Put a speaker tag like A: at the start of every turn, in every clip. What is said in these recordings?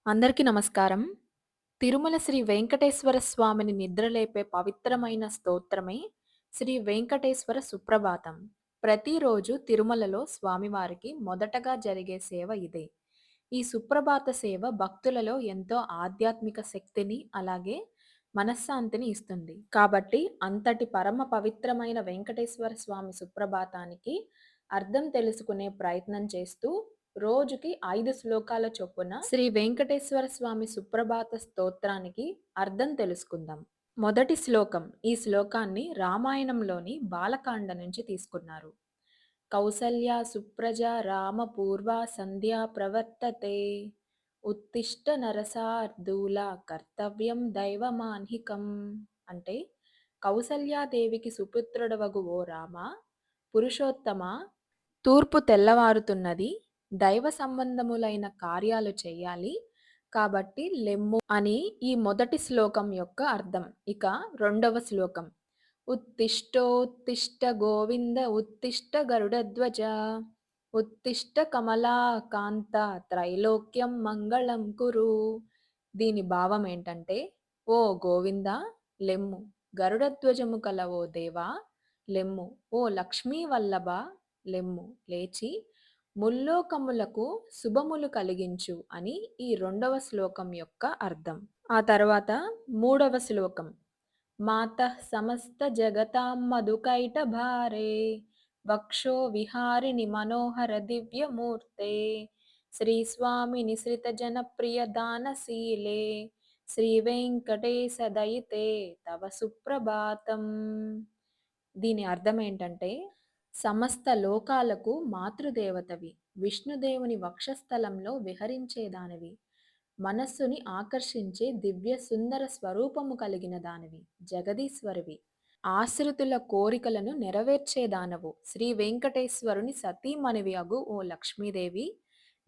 A: అందరికీ నమస్కారం. తిరుమల శ్రీ వెంకటేశ్వర స్వామిని నిద్రలేపే పవిత్రమైన స్తోత్రమే శ్రీ వెంకటేశ్వర సుప్రభాతం. ప్రతిరోజు తిరుమలలో స్వామివారికి మొదటగా జరిగే సేవ ఇదే. ఈ సుప్రభాత సేవ భక్తులలో ఎంతో ఆధ్యాత్మిక శక్తిని, అలాగే మనశ్శాంతిని ఇస్తుంది. కాబట్టి అంతటి పరమ పవిత్రమైన వెంకటేశ్వర స్వామి సుప్రభాతానికి అర్థం తెలుసుకునే ప్రయత్నం చేస్తూ రోజుకి 5 శ్లోకాల చొప్పున శ్రీ వెంకటేశ్వర స్వామి సుప్రభాత స్తోత్రానికి అర్థం తెలుసుకుందాం. మొదటి శ్లోకం. ఈ శ్లోకాన్ని రామాయణంలోని బాలకాండ నుంచి తీసుకున్నారు. కౌసల్యా సుప్రజా రామ పూర్వా సంధ్యా ప్రవర్తతే ఉత్తిష్ట నరసార్దూల కర్తవ్యం దైవమాన్హికం. అంటే కౌసల్యాదేవికి సుపుత్రుడవగు ఓ రామ, పురుషోత్తమ, తూర్పు తెల్లవారుతున్నది, దైవ సంబంధములైన కార్యాలు చెయ్యాలి, కాబట్టి లెమ్ము అని ఈ మొదటి శ్లోకం యొక్క అర్థం. ఇక రెండవ శ్లోకం. ఉత్తిష్టోత్తిష్ట గోవింద ఉత్తిష్ట గరుడధ్వజ ఉత్తిష్ట కమలాకాంత త్రైలోక్యం మంగళం కురు. దీని భావం ఏంటంటే, ఓ గోవింద లెమ్ము, గరుడధ్వజము కల ఓ దేవా లెమ్ము, ఓ లక్ష్మీ వల్లభ లెమ్ము, లేచి ముల్లోకములకు శుభములు కలిగించు అని ఈ రెండవ శ్లోకం యొక్క అర్థం. ఆ తర్వాత మూడవ శ్లోకం. మాతః సమస్త జగతాం మధుకైట భారే వక్షో విహారిణి మనోహర దివ్యమూర్తే శ్రీ స్వామి నిశ్రిత జనప్రియ దానశీలే శ్రీ వెంకటేశ దయితే తవ సుప్రభాతం. దీని అర్థం ఏంటంటే, సమస్త లోకాలకు మాతృదేవతవి, విష్ణుదేవుని వక్షస్థలంలో విహరించేదానివి, మనస్సుని ఆకర్షించే దివ్య సుందర స్వరూపము కలిగిన దానివి, జగదీశ్వరివి, ఆశ్రితుల కోరికలను నెరవేర్చేదానవు, శ్రీ వెంకటేశ్వరుని సతీమణివి అగు ఓ లక్ష్మీదేవి,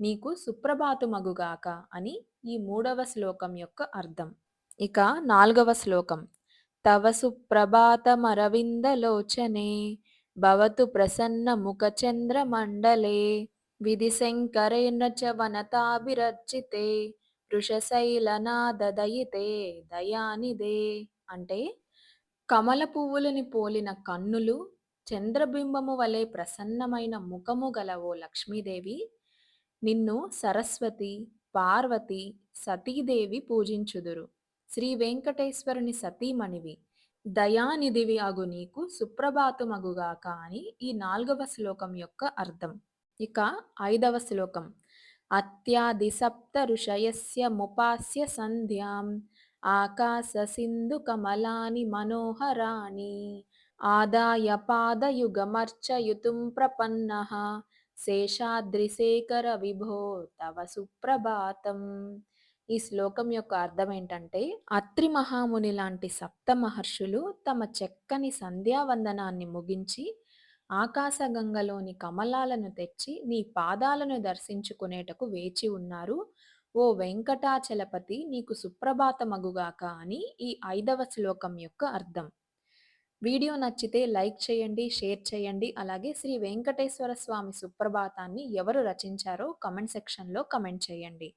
A: నీకు సుప్రభాతమగుగాక అని ఈ మూడవ శ్లోకం యొక్క అర్థం. ఇక నాలుగవ శ్లోకం. తవ సుప్రభాతమరవిందలోచనే భవతు ప్రసన్న ముఖచంద్రమండలే విధిశంకరేణ చ వనతాభిరర్చితే వృషశైలనాదదయితే దయానిదే. అంటే కమల పువ్వులని పోలిన కన్నులు, చంద్రబింబము వలె ప్రసన్నమైన ముఖము గల ఓ లక్ష్మీదేవి, నిన్ను సరస్వతి, పార్వతి, సతీదేవి పూజించుదురు. శ్రీ వెంకటేశ్వరుని సతీమణివి, దయానిధివి అగు నీకు సుప్రభాతమగుగాక అని ఈ నాలుగవ శ్లోకం యొక్క అర్థం. ఇక ఐదవ శ్లోకం. అత్యాది సప్త ఋషయస్య ముపాస్య సంధ్యాం ఆకాశ సింధు కమలాని మనోహరాణి ఆదాయ పాదయుగమర్చయుతుం ప్రపన్నః శేషాద్రిశేఖర విభో తవ సుప్రభాతం. ఈ శ్లోకం యొక్క అర్థం ఏంటంటే, అత్రి మహాముని లాంటి సప్త మహర్షులు తమ చక్కని సంధ్యావందనాన్ని ముగించి ఆకాశగంగలోని కమలాలను తెచ్చి నీ పాదాలను దర్శించుకునేటకు వేచి ఉన్నారు. ఓ వెంకటాచలపతి, నీకు సుప్రభాతమగుగాక అని ఈ ఐదవ శ్లోకం యొక్క అర్థం. వీడియో నచ్చితే లైక్ చేయండి, షేర్ చేయండి. అలాగే శ్రీ వెంకటేశ్వర స్వామి సుప్రభాతాన్ని ఎవరు రచించారో కమెంట్ సెక్షన్లో కమెంట్ చేయండి.